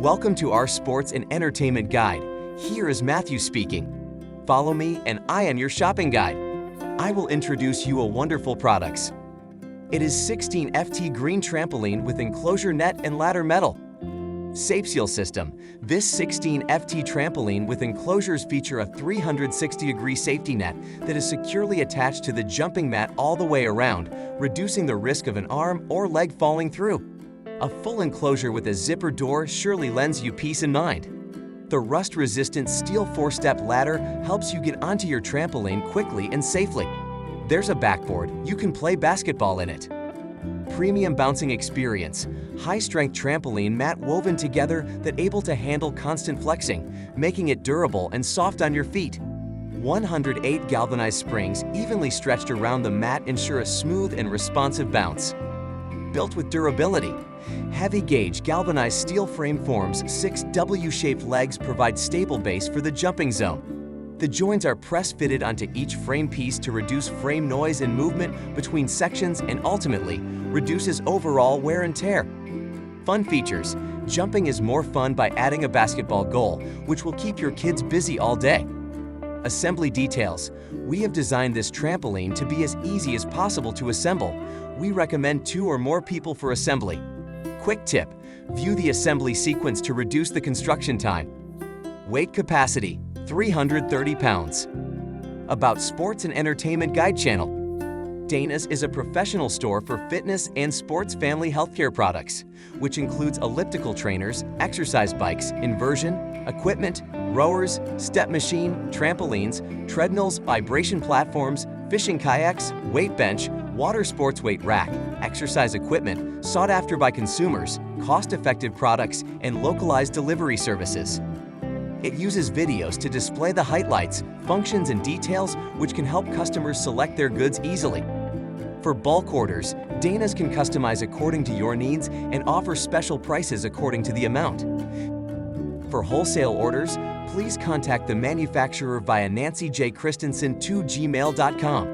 Welcome to our sports and entertainment guide. Here is Matthew speaking. Follow me and I am your shopping guide. I will introduce you a wonderful products. It is 16 FT green trampoline with enclosure net and ladder metal. Safe seal system. This 16 FT trampoline with enclosures feature a 360-degree safety net that is securely attached to the jumping mat all the way around, reducing the risk of an arm or leg falling through. A full enclosure with a zipper door surely lends you peace of mind. The rust-resistant steel 4-step ladder helps you get onto your trampoline quickly and safely. There's a backboard, you can play basketball in it. Premium bouncing experience. High-strength trampoline mat woven together that able to handle constant flexing, making it durable and soft on your feet. 108 galvanized springs evenly stretched around the mat ensure a smooth and responsive bounce. Built with durability. Heavy gauge galvanized steel frame forms 6 W-shaped legs provide stable base for the jumping zone. The joints are press-fitted onto each frame piece to reduce frame noise and movement between sections and ultimately reduces overall wear and tear. Fun features. Jumping is more fun by adding a basketball goal, which will keep your kids busy all day. Assembly details. We have designed this trampoline to be as easy as possible to assemble. We recommend 2 or more people for assembly. Quick tip, view the assembly sequence to reduce the construction time. Weight capacity, 330 pounds. About Sports and Entertainment Guide Channel. Dana's is a professional store for fitness and sports family healthcare products, which includes elliptical trainers, exercise bikes, inversion, equipment, rowers, step machine, trampolines, treadmills, vibration platforms, fishing kayaks, weight bench, water sports weight rack, exercise equipment, sought after by consumers, cost-effective products, and localized delivery services. It uses videos to display the highlights, functions, and details which can help customers select their goods easily. For bulk orders, Dana's can customize according to your needs and offer special prices according to the amount. For wholesale orders, please contact the manufacturer via nancyjchristensen2gmail.com.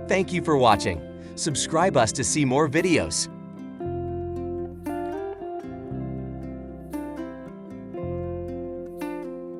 Thank you for watching. Subscribe us to see more videos.